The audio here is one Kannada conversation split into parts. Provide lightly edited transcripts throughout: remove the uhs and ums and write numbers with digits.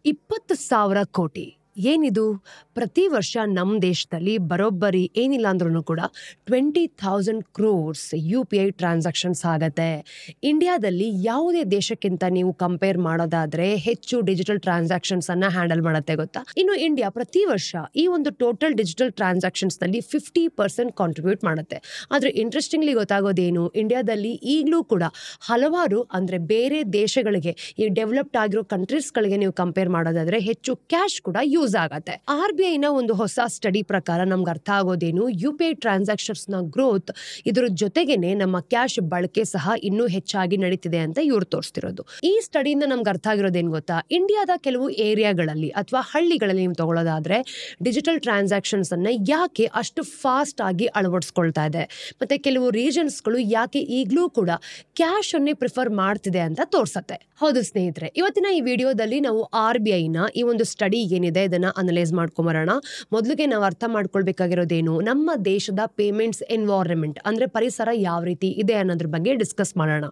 20,000 ಕೋಟಿ ಏನಿದು? ಪ್ರತಿ ವರ್ಷ ನಮ್ಮ ದೇಶದಲ್ಲಿ ಬರೋಬ್ಬರಿ ಏನಿಲ್ಲ ಅಂದ್ರೂ ಕೂಡ 20,000 crores UPI ಟ್ರಾನ್ಸಾಕ್ಷನ್ಸ್ ಆಗತ್ತೆ. ಇಂಡಿಯಾದಲ್ಲಿ ಯಾವುದೇ ದೇಶಕ್ಕಿಂತ ನೀವು ಕಂಪೇರ್ ಮಾಡೋದಾದ್ರೆ ಹೆಚ್ಚು ಡಿಜಿಟಲ್ ಟ್ರಾನ್ಸಾಕ್ಷನ್ಸ್ ಅನ್ನ ಹ್ಯಾಂಡಲ್ ಮಾಡುತ್ತೆ ಗೊತ್ತಾ? ಇನ್ನು ಇಂಡಿಯಾ ಪ್ರತಿ ವರ್ಷ ಈ ಒಂದು ಟೋಟಲ್ ಡಿಜಿಟಲ್ ಟ್ರಾನ್ಸಾಕ್ಷನ್ಸ್ ನಲ್ಲಿ 50% ಕಾಂಟ್ರಿಬ್ಯೂಟ್ ಮಾಡುತ್ತೆ. ಆದ್ರೆ ಇಂಟ್ರೆಸ್ಟಿಂಗ್ಲಿ ಗೊತ್ತಾಗೋದೇನು, ಇಂಡಿಯಾದಲ್ಲಿ ಈಗಲೂ ಕೂಡ ಹಲವಾರು ಅಂದ್ರೆ ಬೇರೆ ದೇಶಗಳಿಗೆ, ಈ ಡೆವಲಪ್ಡ್ ಆಗಿರೋ ಕಂಟ್ರೀಸ್ಗಳಿಗೆ ನೀವು ಕಂಪೇರ್ ಮಾಡೋದಾದ್ರೆ ಹೆಚ್ಚು ಕ್ಯಾಶ್ ಕೂಡ ಯೂಸ್ ಆಗತ್ತೆ. RBI ನ ಒಂದು ಹೊಸ ಸ್ಟಡಿ ಪ್ರಕಾರ ನಮ್ಗೆ ಅರ್ಥ ಆಗೋದೇನು, UPI ಟ್ರಾನ್ಸಾಕ್ಷನ್ಸ್ ನ ಗ್ರೋತ್ ಇದ್ರ ಜೊತೆಗೇನೆ ನಮ್ಮ ಕ್ಯಾಶ್ ಬಳಕೆ ಸಹ ಇನ್ನೂ ಹೆಚ್ಚಾಗಿ ನಡೀತಿದೆ ಅಂತ ಇವ್ರು ತೋರಿಸ್ತಿರೋದು. ಈ ಸ್ಟಡಿಯಿಂದ ನಮ್ಗೆ ಅರ್ಥ ಆಗಿರೋದೇನು ಗೊತ್ತಾ, ಇಂಡಿಯಾದ ಕೆಲವು ಏರಿಯಾಗಳಲ್ಲಿ ಅಥವಾ ಹಳ್ಳಿಗಳಲ್ಲಿ ನೀವು ತಗೊಳ್ಳೋದಾದ್ರೆ ಡಿಜಿಟಲ್ ಟ್ರಾನ್ಸಾಕ್ಷನ್ಸ್ ಅನ್ನ ಯಾಕೆ ಅಷ್ಟು ಫಾಸ್ಟ್ ಆಗಿ ಅಳವಡಿಸ್ಕೊಳ್ತಾ ಇದೆ, ಮತ್ತೆ ಕೆಲವು ರೀಜನ್ಸ್ಗಳು ಯಾಕೆ ಈಗಲೂ ಕೂಡ ಕ್ಯಾಶ್ ಅನ್ನೇ ಪ್ರಿಫರ್ ಮಾಡ್ತಿದೆ ಅಂತ ತೋರ್ಸತ್ತೆ. ಹೌದು ಸ್ನೇಹಿತರೆ, ಇವತ್ತಿನ ಈ ವಿಡಿಯೋದಲ್ಲಿ ನಾವು RBI ನ ಈ ಒಂದು ಸ್ಟಡಿ ಏನಿದೆ ಇದನ್ನ ಅನಲೈಸ್ ಮಾಡ್ಕೊಂಬರೋಣ. ಮೊದಲಿಗೆ ನಾವು ಅರ್ಥ ಮಾಡ್ಕೊಳ್ಬೇಕಾಗಿರೋದೇನು, ನಮ್ಮ ದೇಶದ ಪೇಮೆಂಟ್ಸ್ ಎನ್ವೈರನ್ಮೆಂಟ್ ಅಂದ್ರೆ ಪರಿಸರ ಯಾವ ರೀತಿ ಇದೆ ಅನ್ನೋದ್ರ ಬಗ್ಗೆ ಡಿಸ್ಕಸ್ ಮಾಡೋಣ.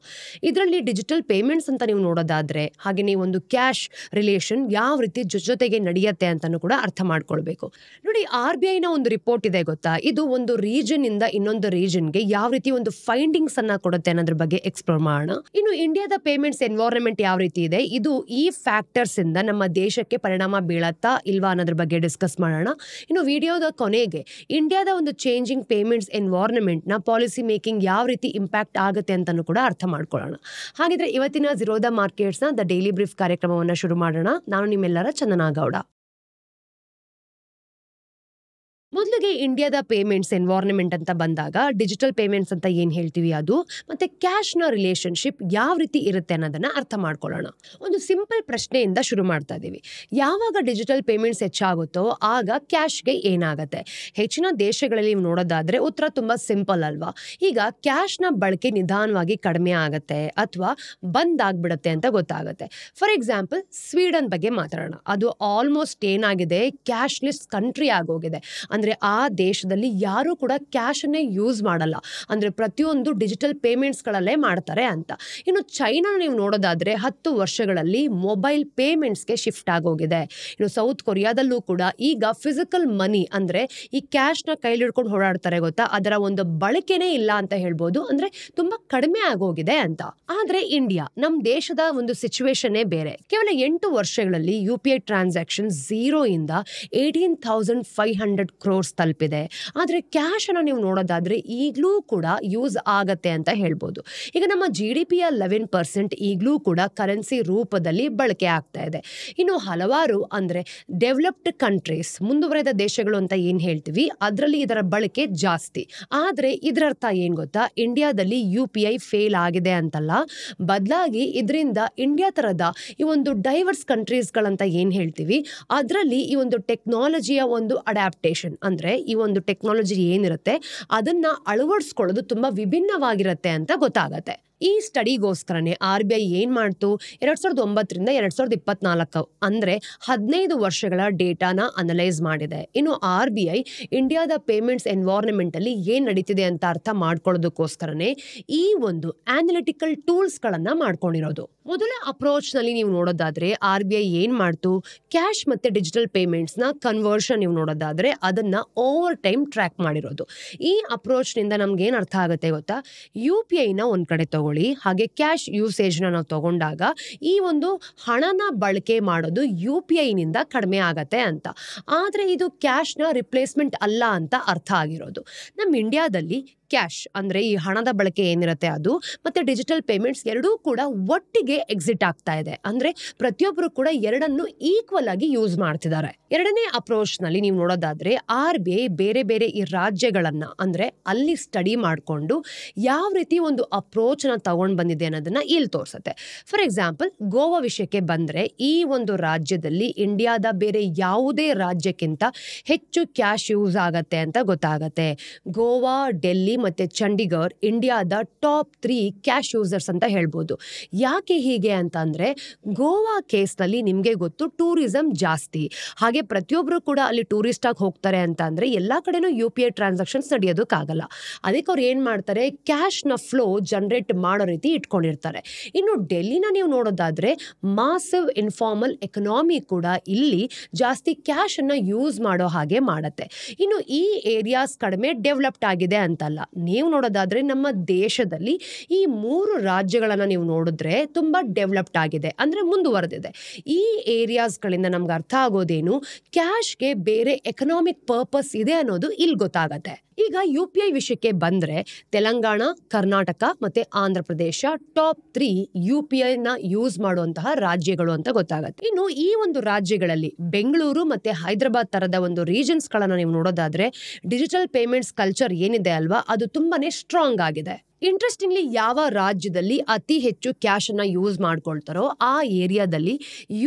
ಇದರಲ್ಲಿ ಡಿಜಿಟಲ್ ಪೇಮೆಂಟ್ಸ್ ಅಂತ ನೀವು ನೋಡೋದಾದ್ರೆ ಹಾಗೆ ನೀವು ಒಂದು ಕ್ಯಾಶ್ ರಿಲೇಷನ್ ಯಾವ ರೀತಿ ಜೊತೆಗೆ ನಡೆಯುತ್ತೆ ಅಂತಾನು ಕೂಡ ಅರ್ಥ ಮಾಡ್ಕೊಳ್ಬೇಕು. ನೋಡಿ, RBI ನ ಒಂದು ರಿಪೋರ್ಟ್ ಇದೆ ಗೊತ್ತಾ, ಇದು ಒಂದು ರೀಜನ್ ಇಂದ ಇನ್ನೊಂದು ರೀಜನ್ಗೆ ಯಾವ ರೀತಿ ಒಂದು ಫೈಂಡಿಂಗ್ಸ್ ಅನ್ನ ಕೊಡುತ್ತೆ ಅನ್ನೋದ್ರ ಬಗ್ಗೆ ಎಕ್ಸ್ಪ್ಲೋರ್ ಮಾಡೋಣ. ಇನ್ನು ಇಂಡಿಯಾದ ಪೇಮೆಂಟ್ಸ್ ಎನ್ವೈರನ್ಮೆಂಟ್ ಯಾವ ರೀತಿ ಇದೆ, ಇದು ಈ ಫ್ಯಾಕ್ಟರ್ಸ್ ಇಂದ ನಮ್ಮ ದೇಶಕ್ಕೆ ಪರಿಣಾಮ ಬೀಳತ್ತಾ ಇಲ್ವಾ ಅನ್ನೋದ್ರ ಬಗ್ಗೆ ಡಿಸ್ಕಸ್ ಮಾಡೋಣ. ಇನ್ನು ವಿಡಿಯೋದ ಕೊನೆಗೆ ಇಂಡಿಯಾದ ಒಂದು ಚೇಂಜಿಂಗ್ ಪೇಮೆಂಟ್ಸ್ ಎನ್ವೈರನ್ಮೆಂಟ್ ನ ಪಾಲಿಸಿ ಮೇಕಿಂಗ್ ಯಾವ ರೀತಿ ಇಂಪ್ಯಾಕ್ಟ್ ಆಗುತ್ತೆ ಅಂತಾನು ಕೂಡ ಅರ್ಥ ಮಾಡ್ಕೊಳ್ಳೋಣ. ಹಾಗಿದ್ರೆ ಇವತ್ತಿನ ಝೀರೋದ ಮಾರ್ಕೆಟ್ಸ್ ನ ದ ಡೈಲಿ ಬ್ರೀಫ್ ಕಾರ್ಯಕ್ರಮವನ್ನ ಶುರು ಮಾಡೋಣ. ನಾನು ನಿಮ್ಮೆಲ್ಲರ ಚಂದನಾ ಗೌಡ. ಮೊದಲಿಗೆ ಇಂಡಿಯಾದ ಪೇಮೆಂಟ್ಸ್ ಎನ್ವೈರನ್ಮೆಂಟ್ ಅಂತ ಬಂದಾಗ ಡಿಜಿಟಲ್ ಪೇಮೆಂಟ್ಸ್ ಅಂತ ಏನ್ ಹೇಳ್ತೀವಿ ಅದು, ಮತ್ತೆ ಕ್ಯಾಶ್ ನ ರಿಲೇಶನ್ಶಿಪ್ ಯಾವ ರೀತಿ ಇರುತ್ತೆ ಅನ್ನೋದನ್ನ ಅರ್ಥ ಮಾಡ್ಕೊಳ್ಳೋಣ. ಒಂದು ಸಿಂಪಲ್ ಪ್ರಶ್ನೆಯಿಂದ ಶುರು ಮಾಡ್ತಾ ಇದೀವಿ. ಯಾವಾಗ ಡಿಜಿಟಲ್ ಪೇಮೆಂಟ್ಸ್ ಹೆಚ್ಚಾಗುತ್ತೋ ಆಗ ಕ್ಯಾಶ್ಗೆ ಏನಾಗತ್ತೆ? ಹೆಚ್ಚಿನ ದೇಶಗಳಲ್ಲಿ ನೀವು ನೋಡೋದಾದ್ರೆ ಉತ್ತರ ತುಂಬಾ ಸಿಂಪಲ್ ಅಲ್ವಾ. ಈಗ ಕ್ಯಾಶ್ ನ ಬಳಕೆ ನಿಧಾನವಾಗಿ ಕಡಿಮೆ ಆಗತ್ತೆ ಅಥವಾ ಬಂದ್ ಆಗ್ಬಿಡತ್ತೆ ಅಂತ ಗೊತ್ತಾಗತ್ತೆ. ಫಾರ್ ಎಕ್ಸಾಂಪಲ್ ಸ್ವೀಡನ್ ಬಗ್ಗೆ ಮಾತಾಡೋಣ. ಅದು ಆಲ್ಮೋಸ್ಟ್ ಏನಾಗಿದೆ, ಕ್ಯಾಶ್ಲೆಸ್ ಕಂಟ್ರಿ ಆಗೋಗಿದೆ. ಅಂದ್ರೆ ಆ ದೇಶದಲ್ಲಿ ಯಾರು ಕೂಡ ಕ್ಯಾಶ್ ಅನ್ನೇ ಯೂಸ್ ಮಾಡಲ್ಲ, ಅಂದ್ರೆ ಪ್ರತಿಯೊಂದು ಡಿಜಿಟಲ್ ಪೇಮೆಂಟ್ಸ್ ಗಳಲ್ಲೇ ಮಾಡ್ತಾರೆ ಅಂತ. ಇನ್ನು ಚೈನಾ ನೀವು ನೋಡೋದಾದ್ರೆ 10 ವರ್ಷಗಳಲ್ಲಿ ಮೊಬೈಲ್ ಪೇಮೆಂಟ್ಸ್ಗೆ ಶಿಫ್ಟ್ ಆಗೋಗಿದೆ. ಇನ್ನು ಸೌತ್ ಕೊರಿಯಾದಲ್ಲೂ ಕೂಡ ಈಗ ಫಿಸಿಕಲ್ ಮನಿ ಅಂದ್ರೆ ಈ ಕ್ಯಾಶ್ ನ ಕೈಲಿ ಹಿಡ್ಕೊಂಡು ಓಡಾಡ್ತಾರೆ ಗೊತ್ತಾ, ಅದರ ಒಂದು ಬಳಕೆನೇ ಇಲ್ಲ ಅಂತ ಹೇಳ್ಬೋದು, ಅಂದ್ರೆ ತುಂಬಾ ಕಡಿಮೆ ಆಗೋಗಿದೆ ಅಂತ. ಆದ್ರೆ ಇಂಡಿಯಾ, ನಮ್ ದೇಶದ ಒಂದು ಸಿಚುವೇಶನ್ ಬೇರೆ. ಕೇವಲ 8 ವರ್ಷಗಳಲ್ಲಿ UPI ಟ್ರಾನ್ಸಾಕ್ಷನ್ 0 ಇಂದ 18,500 crores ತಲುಪಿದೆ. ಆದ್ರೆ ಕ್ಯಾಶ್ ಅನ್ನ ನೀವು ನೋಡೋದಾದ್ರೆ ಈಗ್ಲೂ ಕೂಡ ಯೂಸ್ ಆಗತ್ತೆ ಅಂತ ಹೇಳ್ಬೋದು. ಈಗ ನಮ್ಮ GDP 11% ಈಗ್ಲೂ ಕೂಡ ಕರೆನ್ಸಿ ರೂಪದಲ್ಲಿ ಬಳಕೆ ಆಗ್ತಾ ಇದೆ. ಇನ್ನು ಹಲವಾರು ಅಂದ್ರೆ ಡೆವಲಪ್ಡ್ ಕಂಟ್ರೀಸ್, ಮುಂದುವರೆದ ದೇಶಗಳು ಅಂತ ಏನ್ ಹೇಳ್ತೀವಿ, ಅದರಲ್ಲಿ ಇದರ ಬಳಕೆ ಜಾಸ್ತಿ. ಆದ್ರೆ ಇದರ ಅರ್ಥ ಏನ್ ಗೊತ್ತಾ, ಇಂಡಿಯಾದಲ್ಲಿ UPI ಫೇಲ್ ಆಗಿದೆ ಅಂತಲ್ಲ, ಬದಲಾಗಿ ಇದರಿಂದ ಇಂಡಿಯಾ ತರದ ಈ ಒಂದು ಡೈವರ್ಸ್ ಕಂಟ್ರೀಸ್ ಗಳಂತ ಏನ್ ಹೇಳ್ತೀವಿ, ಅದರಲ್ಲಿ ಈ ಒಂದು ಟೆಕ್ನಾಲಜಿಯ ಒಂದು ಅಡ್ಯಾಪ್ಟೇಷನ್ ಅಂದ್ರೆ ಈ ಒಂದು ಟೆಕ್ನಾಲಜಿ ಏನಿರುತ್ತೆ ಅದನ್ನ ಅಳವಡಿಸ್ಕೊಳ್ಳೋದು ತುಂಬಾ ವಿಭಿನ್ನವಾಗಿರುತ್ತೆ ಅಂತ ಗೊತ್ತಾಗತ್ತೆ. ಈ ಸ್ಟಡಿಗೋಸ್ಕರನೇ RBI ಏನ್ ಮಾಡ್ತು, 2009 ರಿಂದ 2024 ಅಂದ್ರೆ 15 ವರ್ಷಗಳ ಡೇಟಾನ ಅನಲೈಸ್ ಮಾಡಿದೆ. ಇನ್ನು RBI ಇಂಡಿಯಾದ ಪೇಮೆಂಟ್ಸ್ ಎನ್ವೈರನ್ಮೆಂಟ್ ಅಲ್ಲಿ ಏನ್ ನಡೀತಿದೆ ಅಂತ ಅರ್ಥ ಮಾಡ್ಕೊಳ್ಳೋದಕ್ಕೋಸ್ಕರನೇ ಈ ಒಂದು ಅನಾಲಿಟಿಕಲ್ ಟೂಲ್ಸ್ ಗಳನ್ನ ಮಾಡ್ಕೊಂಡಿರೋದು. ಮೊದಲ ಅಪ್ರೋಚ್ ನಲ್ಲಿ ನೀವು ನೋಡೋದಾದ್ರೆ RBI ಏನ್ ಮಾಡ್ತು, ಕ್ಯಾಶ್ ಮತ್ತೆ ಡಿಜಿಟಲ್ ಪೇಮೆಂಟ್ಸ್ ನ ಕನ್ವರ್ಷನ್ ನೀವು ನೋಡೋದಾದ್ರೆ ಅದನ್ನ ಓವರ್ ಟೈಮ್ ಟ್ರ್ಯಾಕ್ ಮಾಡಿರೋದು. ಈ ಅಪ್ರೋಚ್ ನಿಂದ ನಮ್ಗೆ ಏನ್ ಅರ್ಥ ಆಗುತ್ತೆ ಗೊತ್ತಾ, UPI ನ ಒಂದ್ ಕಡೆ ತಗೊಳ್ಳಿ, ಹಾಗೆ ಕ್ಯಾಶ್ ಯೂಸೇಜ್ ನ ನಾವು ತಗೊಂಡಾಗ ಈ ಒಂದು ಹಣನ ಬಳಕೆ ಮಾಡೋದು UPI ನಿಂದ ಕಡಿಮೆ ಆಗತ್ತೆ ಅಂತ. ಆದ್ರೆ ಇದು ಕ್ಯಾಶ್ ನ ರಿಪ್ಲೇಸ್ಮೆಂಟ್ ಅಲ್ಲ ಅಂತ ಅರ್ಥ ಆಗಿರೋದು. ನಮ್ಮ ಇಂಡಿಯಾದಲ್ಲಿ ಕ್ಯಾಶ್ ಅಂದ್ರೆ ಈ ಹಣದ ಬಳಕೆ ಏನಿರುತ್ತೆ ಅದು ಮತ್ತೆ ಡಿಜಿಟಲ್ ಪೇಮೆಂಟ್ಸ್ ಎರಡೂ ಕೂಡ ಒಟ್ಟಿಗೆ ಎಕ್ಸಿಟ್ ಆಗ್ತಾ ಇದೆ. ಅಂದ್ರೆ ಪ್ರತಿಯೊಬ್ಬರು ಕೂಡ ಎರಡನ್ನು ಈಕ್ವಲ್ ಆಗಿ ಯೂಸ್ ಮಾಡ್ತಿದ್ದಾರೆ. ಎರಡನೇ ಅಪ್ರೋಚ್ ನಲ್ಲಿ ನೀವು ನೋಡೋದಾದ್ರೆ RBI ಬೇರೆ ಬೇರೆ ಈ ರಾಜ್ಯಗಳನ್ನ ಅಂದ್ರೆ ಅಲ್ಲಿ ಸ್ಟಡಿ ಮಾಡ್ಕೊಂಡು ಯಾವ ರೀತಿ ಒಂದು ಅಪ್ರೋಚ್ ನ ತಗೊಂಡ್ ಬಂದಿದೆ ಅನ್ನೋದನ್ನ ಇಲ್ಲಿ ತೋರ್ಸತ್ತೆ. ಫಾರ್ ಎಕ್ಸಾಂಪಲ್ ಗೋವಾ ವಿಷಯಕ್ಕೆ ಬಂದ್ರೆ ಈ ಒಂದು ರಾಜ್ಯದಲ್ಲಿ ಇಂಡಿಯಾದ ಬೇರೆ ಯಾವುದೇ ರಾಜ್ಯಕ್ಕಿಂತ ಹೆಚ್ಚು ಕ್ಯಾಶ್ ಯೂಸ್ ಆಗತ್ತೆ ಅಂತ ಗೊತ್ತಾಗತ್ತೆ. ಗೋವಾ, ಡೆಲ್ಲಿ ಮತ್ತೆ ಚಂಡೀಗಢ್ ಇಂಡಿಯಾದ ಟಾಪ್ 3 ಕ್ಯಾಶ್ ಯೂಸರ್ಸ್ ಅಂತ ಹೇಳ್ಬೋದು. ಯಾಕೆ ಹೀಗೆ ಅಂತ ಅಂದ್ರೆ ಗೋವಾ ಕೇಸ್ನಲ್ಲಿ ನಿಮ್ಗೆ ಗೊತ್ತು ಟೂರಿಸಂ ಜಾಸ್ತಿ, ಹಾಗೆ ಪ್ರತಿಯೊಬ್ರು ಕೂಡ ಅಲ್ಲಿ ಟೂರಿಸ್ಟ್ ಆಗಿ ಹೋಗ್ತಾರೆ ಅಂತ ಅಂದ್ರೆ ಎಲ್ಲಾ ಕಡೆನೂ UPI ಟ್ರಾನ್ಸಾಕ್ಷನ್ಸ್ ನಡೆಯೋದಕ್ಕಾಗಲ್ಲ. ಅದಕ್ಕೆ ಅವ್ರು ಏನ್ ಮಾಡ್ತಾರೆ, ಕ್ಯಾಶ್ ನ ಫ್ಲೋ ಜನರೇಟ್ ಮಾಡೋ ರೀತಿ ಇಟ್ಕೊಂಡಿರ್ತಾರೆ. ಇನ್ನು ಡೆಲ್ಲಿನ ನೀವು ನೋಡೋದಾದ್ರೆ ಮಾಸಿವ್ ಇನ್ಫಾರ್ಮಲ್ ಎಕನಾಮಿ ಕೂಡ ಇಲ್ಲಿ ಜಾಸ್ತಿ ಕ್ಯಾಶ್ ಅನ್ನ ಯೂಸ್ ಮಾಡೋ ಹಾಗೆ ಮಾಡತ್ತೆ. ಇನ್ನು ಈ ಏರಿಯಾಸ್ ಕಡಿಮೆ ಡೆವಲಪ್ಡ್ ಆಗಿದೆ ಅಂತಲ್ಲ, ನೀವು ನೋಡೋದಾದ್ರೆ ನಮ್ಮ ದೇಶದಲ್ಲಿ ಈ 3 ರಾಜ್ಯಗಳನ್ನ ನೀವು ನೋಡಿದ್ರೆ ತುಂಬಾ ಡೆವಲಪ್ಡ್ ಆಗಿದೆ, ಅಂದ್ರೆ ಮುಂದುವರೆದಿದೆ. ಈ ಏರಿಯಾಸ್ ಗಳಿಂದ ನಮ್ಗೆ ಅರ್ಥ ಆಗೋದೇನು, ಕ್ಯಾಶ್ಗೆ ಬೇರೆ ಎಕನಾಮಿಕ್ ಪರ್ಪಸ್ ಇದೆ ಅನ್ನೋದು ಇಲ್ಲಿ ಗೊತ್ತಾಗತ್ತೆ. ಈಗ UPI ವಿಷಯಕ್ಕೆ ಬಂದ್ರೆ ತೆಲಂಗಾಣ, ಕರ್ನಾಟಕ ಮತ್ತೆ ಆಂಧ್ರ ಪ್ರದೇಶ ಟಾಪ್ 3 UPI ನ ಯೂಸ್ ಮಾಡುವಂತಹ ರಾಜ್ಯಗಳು ಅಂತ ಗೊತ್ತಾಗತ್ತೆ. ಇನ್ನು ಈ ಒಂದು ರಾಜ್ಯಗಳಲ್ಲಿ ಬೆಂಗಳೂರು ಮತ್ತೆ ಹೈದರಾಬಾದ್ ತರದ ಒಂದು ರೀಜನ್ಸ್ ಗಳನ್ನ ನೀವು ನೋಡೋದಾದ್ರೆ ಡಿಜಿಟಲ್ ಪೇಮೆಂಟ್ಸ್ ಕಲ್ಚರ್ ಏನಿದೆ ಅಲ್ವಾ, ಅದು ತುಂಬಾನೇ ಸ್ಟ್ರಾಂಗ್ ಆಗಿದೆ. ಇಂಟ್ರೆಸ್ಟಿಂಗ್ಲಿ ಯಾವ ರಾಜ್ಯದಲ್ಲಿ ಅತಿ ಹೆಚ್ಚು ಕ್ಯಾಶ್ ಅನ್ನ ಯೂಸ್ ಮಾಡ್ಕೊಳ್ತಾರೋ ಆ ಏರಿಯಾದಲ್ಲಿ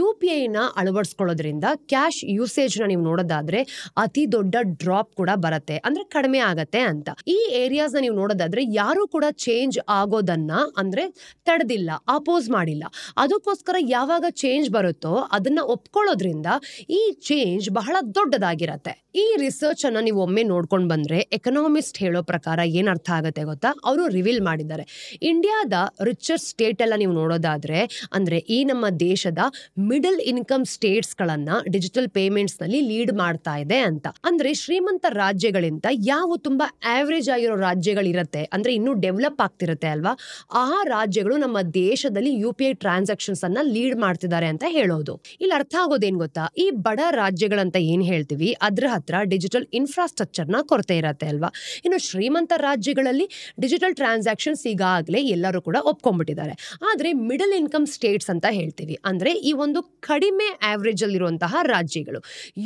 UPI ನ ಅಳವಡಿಸ್ಕೊಳ್ಳೋದ್ರಿಂದ ಕ್ಯಾಶ್ ಯೂಸೇಜ್ ನ ನೀವು ನೋಡೋದಾದ್ರೆ ಅತಿ ದೊಡ್ಡ ಡ್ರಾಪ್ ಕೂಡ ಬರುತ್ತೆ, ಅಂದ್ರೆ ಕಡಿಮೆ ಆಗತ್ತೆ ಅಂತ. ಈ ಏರಿಯಾಸ್ ನ ನೀವು ನೋಡೋದಾದ್ರೆ ಯಾರು ಕೂಡ ಚೇಂಜ್ ಆಗೋದನ್ನ ಅಂದ್ರೆ ತಡೆದಿಲ್ಲ, ಅಪೋಸ್ ಮಾಡಿಲ್ಲ. ಅದಕ್ಕೋಸ್ಕರ ಯಾವಾಗ ಚೇಂಜ್ ಬರುತ್ತೋ ಅದನ್ನ ಒಪ್ಕೊಳ್ಳೋದ್ರಿಂದ ಈ ಚೇಂಜ್ ಬಹಳ ದೊಡ್ಡದಾಗಿರತ್ತೆ. ಈ ರಿಸರ್ಚ್ ಅನ್ನ ನೀವು ಒಮ್ಮೆ ನೋಡ್ಕೊಂಡ್ ಬಂದ್ರೆ ಎಕನಾಮಿಸ್ಟ್ ಹೇಳೋ ಪ್ರಕಾರ ಏನ್ ಅರ್ಥ ಆಗತ್ತೆ ಗೊತ್ತಾ, ಅವರು ರಿವೀಲ್ ಮಾಡಿದ್ದಾರೆ. ಇಂಡಿಯಾದ ರಿಚೆಸ್ಟ್ ಸ್ಟೇಟ್ ಎಲ್ಲ ನೀವು ನೋಡೋದಾದ್ರೆ ಅಂದ್ರೆ ಈ ನಮ್ಮ ದೇಶದ ಮಿಡಲ್ ಇನ್ಕಮ್ ಸ್ಟೇಟ್ಸ್ ಗಳನ್ನ ಡಿಜಿಟಲ್ ಪೇಮೆಂಟ್ಸ್ ನಲ್ಲಿ ಲೀಡ್ ಮಾಡ್ತಾ ಇದೆ ಅಂತ. ಅಂದ್ರೆ ಶ್ರೀಮಂತ ರಾಜ್ಯಗಳಿಂದ ಯಾವ ತುಂಬಾ ಆವರೇಜ್ ಆಗಿರೋ ರಾಜ್ಯಗಳಿರತ್ತೆ, ಅಂದ್ರೆ ಇನ್ನೂ ಡೆವಲಪ್ ಆಗ್ತಿರತ್ತೆ ಅಲ್ವಾ, ಆ ರಾಜ್ಯಗಳು ನಮ್ಮ ದೇಶದಲ್ಲಿ UPI ಟ್ರಾನ್ಸಾಕ್ಷನ್ಸ್ ಅನ್ನ ಲೀಡ್ ಮಾಡ್ತಿದ್ದಾರೆ ಅಂತ ಹೇಳೋದು. ಇಲ್ಲಿ ಅರ್ಥ ಆಗೋದೇನ್ ಗೊತ್ತಾ, ಈ ಬಡ ರಾಜ್ಯಗಳಂತ ಏನ್ ಹೇಳ್ತೀವಿ ಅದ್ರ ಹತ್ರ ಡಿಜಿಟಲ್ ಇನ್ಫ್ರಾಸ್ಟ್ರಕ್ಚರ್ ನ ಕೊರತೆ ಇರತ್ತೆ ಅಲ್ವಾ. ಇನ್ನು ಶ್ರೀಮಂತ ರಾಜ್ಯಗಳಲ್ಲಿ ಡಿಜಿಟಲ್ ಟ್ರಾನ್ಸಾಕ್ಷನ್ಸ್ ಈಗಾಗಲೇ ಎಲ್ಲರೂ ಕೂಡ ಒಪ್ಕೊಂಡ್ಬಿಟ್ಟಿದ್ದಾರೆ. ಆದ್ರೆ ಮಿಡಲ್ ಇನ್ಕಮ್ ಸ್ಟೇಟ್ಸ್ ಅಂತ ಹೇಳ್ತೀವಿ, ಅಂದ್ರೆ ಈ ಒಂದು ಕಡಿಮೆ ಆವರೇಜ್ ಅಲ್ಲಿರುವಂತಹ ರಾಜ್ಯಗಳು